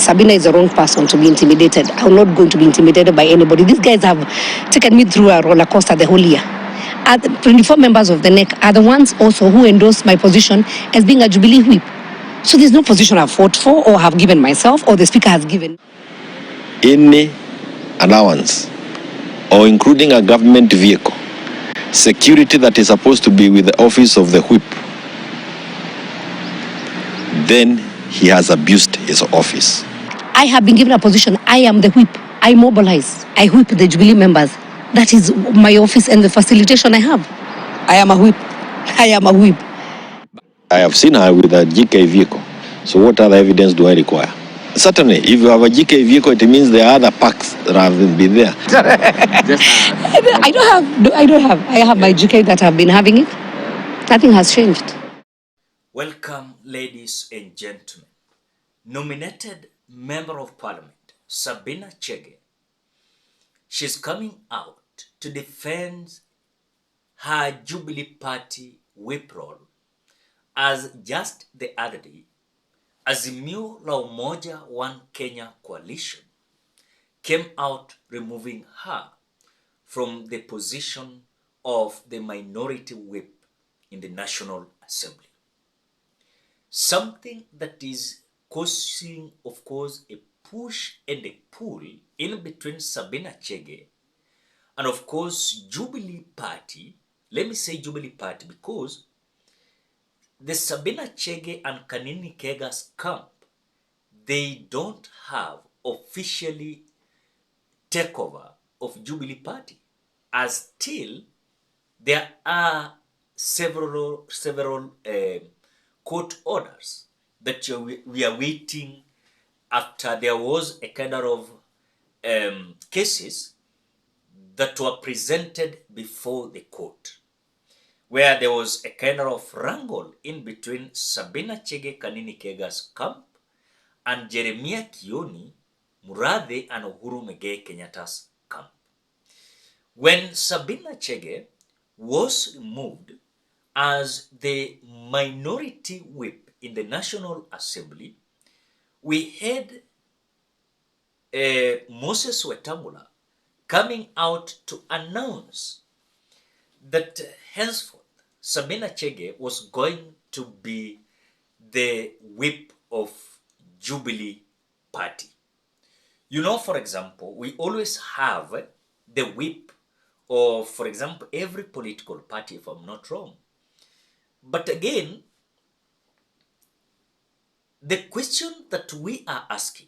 Sabina is the wrong person to be intimidated. I'm not going to be intimidated by anybody. These guys have taken me through a roller coaster the whole year. The 24 members of the NEC are the ones also who endorsed my position as being a Jubilee whip. So there's no position I've fought for or have given myself or the Speaker has given. Any allowance or including a government vehicle, security that is supposed to be with the office of the whip, then he has abused his office. I have been given a position. I am the whip. I mobilize. I whip the Jubilee members. That is my office and the facilitation I have. I am a whip. I am a whip. I have seen her with a GK vehicle. So what other evidence do I require? Certainly, if you have a GK vehicle, it means there are other packs that have been there. I don't have. I have my GK that have been having it. Nothing has changed. Welcome, ladies and gentlemen. Nominated Member of Parliament, Sabina Chege. She's coming out to defend her Jubilee Party whip role as just the other day, Azimio la Umoja One Kenya coalition came out removing her from the position of the minority whip in the National Assembly. Something that is causing, of course, a push and a pull in between Sabina Chege and, of course, Jubilee Party. Let me say Jubilee Party because the Sabina Chege and Kanini Kega's camp, they don't have officially takeover of Jubilee Party, as still there are several court orders that we are waiting after there was a kind of cases that were presented before the court, where there was a kind of wrangle in between Sabina Chege Kanini Kega's camp and Jeremiah Kioni Murathe and Uhuru Muigai Kenyatta's camp. When Sabina Chege was removed as the minority whip in the National Assembly, we had Moses Wetangula coming out to announce that henceforth Sabina Chege was going to be the whip of Jubilee Party. You know, for example, we always have the whip of, for example, every political party, if I'm not wrong. But again, the question that we are asking,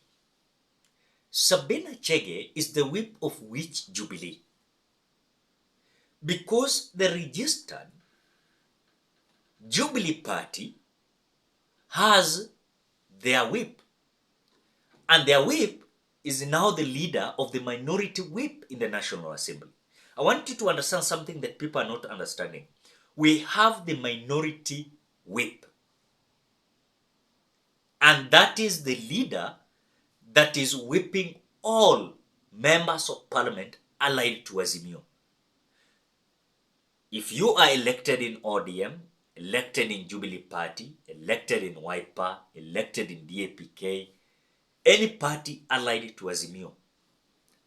Sabina Chege is the whip of which Jubilee? Because the registered Jubilee Party has their whip, and their whip is now the leader of the minority whip in the National Assembly. I want you to understand something that people are not understanding. We have the minority whip, and that is the leader that is whipping all members of parliament allied to Azimio. If you are elected in ODM, elected in Jubilee Party, elected in Wiper, elected in DAPK, any party allied to Azimio,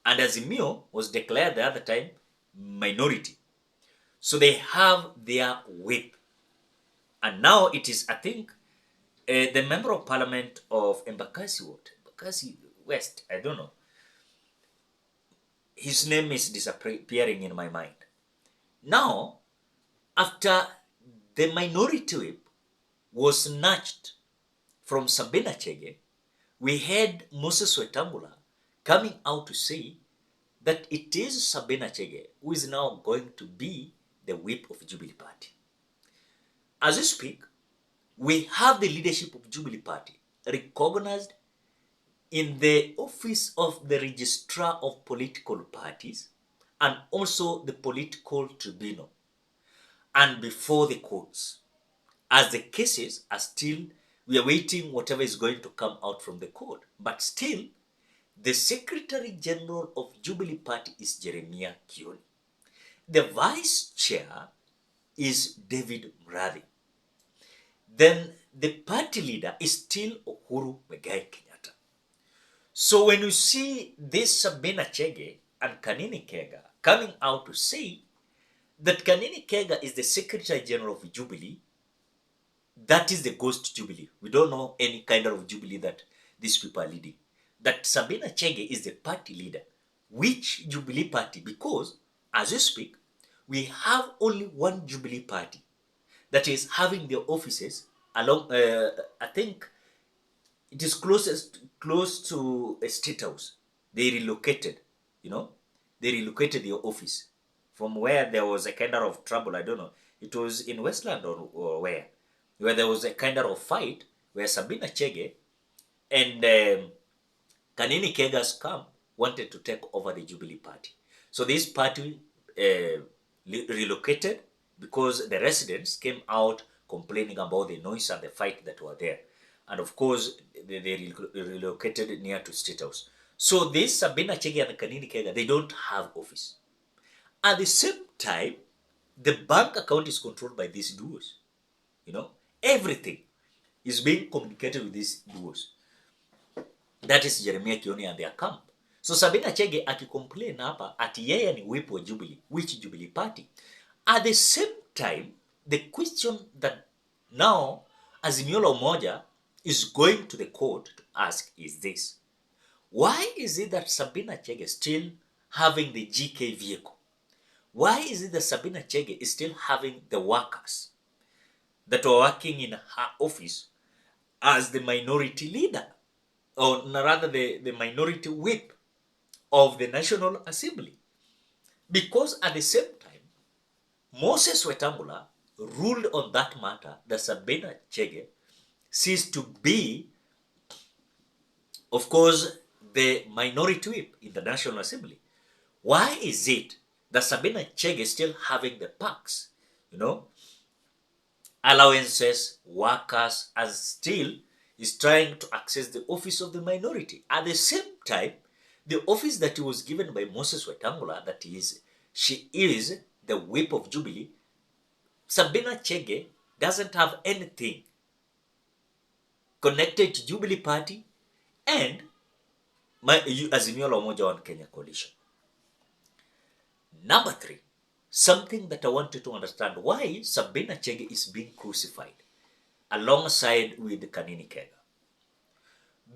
and Azimio was declared the other time minority, so they have their whip. And now it is, I think, the member of parliament of Embakasi West, I don't know. His name is disappearing in my mind. Now, after the minority whip was snatched from Sabina Chege, we had Moses Wetangula coming out to say that it is Sabina Chege who is now going to be the whip of Jubilee Party. As we speak, we have the leadership of Jubilee Party recognized in the office of the Registrar of Political Parties and also the Political Tribunal and before the courts. As the cases are still, we are waiting whatever is going to come out from the court. But still, the Secretary General of Jubilee Party is Jeremiah Kioni. The Vice Chair is David Murathe. Then the party leader is still Uhuru Muigai Kenyatta. So when you see this Sabina Chege and Kanini Kega coming out to say that Kanini Kega is the Secretary General of Jubilee, that is the ghost Jubilee. We don't know any kind of Jubilee that these people are leading. That Sabina Chege is the party leader. Which Jubilee party? Because as we speak, we have only one Jubilee party that is having their offices along, I think it is close to a state house. They relocated, you know, they relocated their office from where there was a kind of trouble. I don't know. It was in Westland or where there was a kind of fight where Sabina Chege and Kanini Kega's camp wanted to take over the Jubilee Party. So this party relocated because the residents came out complaining about the noise and the fight that were there. And of course, they relocated near to State House. So this Sabina Chege and Kanini Kega, they don't have office. At the same time, the bank account is controlled by these duos. You know, everything is being communicated with these duos. That is Jeremiah Kioni and their camp. So Sabina Chege akicomplain hapa ati yeye ni whip wa Jubilee. Which Jubilee party? At the same time, the question that now Azimio Umoja is going to the court to ask is this. Why is it that Sabina Chege is still having the GK vehicle? Why is it that Sabina Chege is still having the workers that were working in her office as the minority leader? Or rather the minority whip of the National Assembly? Because at the same time, Moses Wetangula ruled on that matter that Sabina Chege ceased to be, of course, the minority whip in the National Assembly. Why is it that Sabina Chege is still having the perks, you know, allowances, workers, and still is trying to access the office of the minority? At the same time, the office that he was given by Moses Wetangula, that she is the whip of Jubilee, Sabina Chege doesn't have anything connected to Jubilee Party and Azimio la Umoja One Kenya coalition. Number 3, something that I want you to understand, why Sabina Chege is being crucified alongside with Kanini Kega.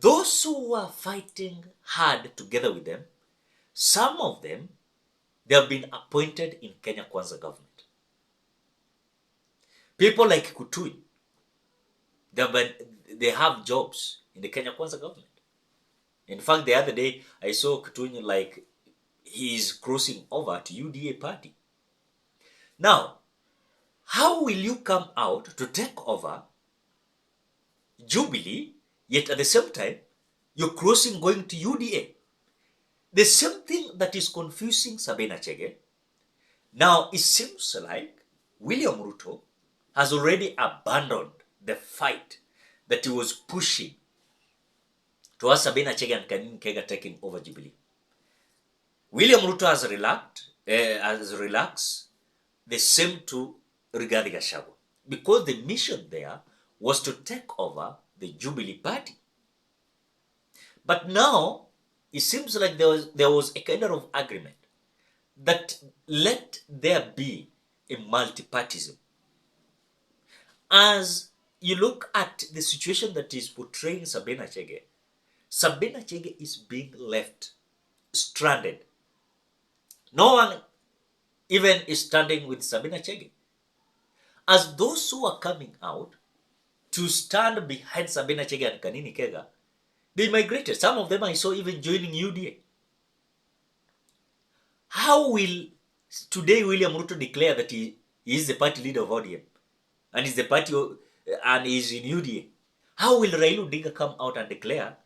Those who were fighting hard together with them, some of them, they have been appointed in Kenya Kwanza government. People like Kutui, they have jobs in the Kenya Kwanza government. In fact, the other day, I saw Kutui like he's crossing over to UDA party. Now, how will you come out to take over Jubilee, yet at the same time, you're crossing going to UDA? The same thing that is confusing Sabina Chege. Now, it seems like William Ruto has already abandoned the fight that he was pushing towards Sabina Chege and Kanini Kega taking over Jubilee. William Ruto has relaxed the same to Rigathi Gachagua, because the mission there was to take over the Jubilee Party. But now, it seems like there was a kind of agreement that let there be a multipartism. As you look at the situation that is portraying Sabina Chege is being left stranded. No one even is standing with Sabina Chege. As those who are coming out to stand behind Sabina Chege and Kanini Kega, they migrated. Some of them I saw even joining UDA. How will today William Ruto declare that he is the party leader of ODM and is the party and is in UDA? How will Raila Odinga come out and declare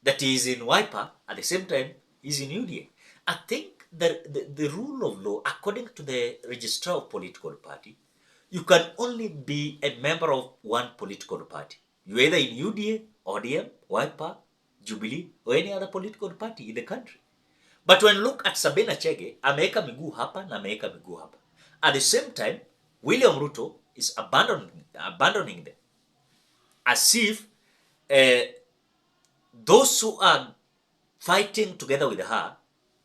that he is in Wiper at the same time he's in UDA? I think that the rule of law, according to the registrar of political party, you can only be a member of one political party. You're either in UDA, ODM, Wiper, Jubilee, or any other political party in the country. But when you look at Sabina Chege, ameweka miguu hapa na ameweka miguu hapa. At the same time, William Ruto is abandoning them. As if those who are fighting together with her,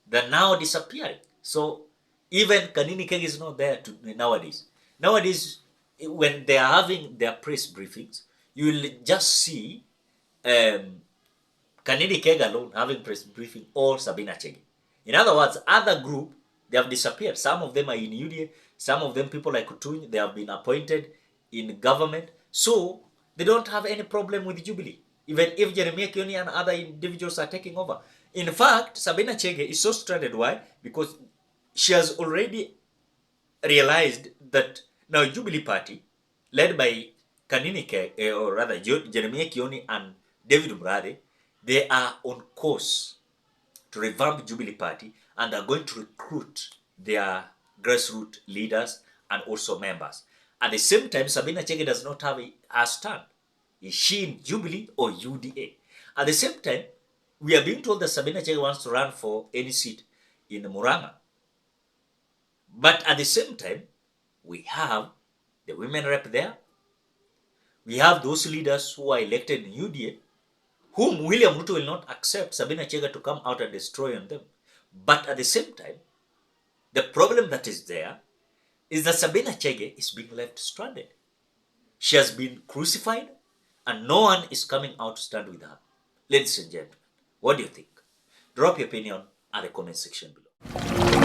they're now disappearing. So even Kanini Keg is not there nowadays. Nowadays, when they are having their press briefings, you will just see Kanini Keg alone having press briefing or Sabina Chege. In other words, other group, they have disappeared. Some of them are in UDA, some of them, people like Kutuny, they have been appointed in government. So they don't have any problem with Jubilee, even if Jeremiah Kioni and other individuals are taking over. In fact, Sabina Chege is so stranded. Why? Because she has already realized that now Jubilee Party, led by Kanini Keg, or rather Jeremiah Kioni and David Murade, they are on course to revamp Jubilee Party and are going to recruit their grassroots leaders and also members. At the same time, Sabina Chege does not have a stand. Is she in Jubilee or UDA? At the same time, we are being told that Sabina Chege wants to run for any seat in Muranga. But at the same time, we have the women rep there. We have those leaders who are elected in UDA, whom William Ruto will not accept Sabina Chege to come out and destroy on them. But at the same time, the problem that is there is that Sabina Chege is being left stranded. She has been crucified and no one is coming out to stand with her. Ladies and gentlemen, what do you think? Drop your opinion at the comment section below.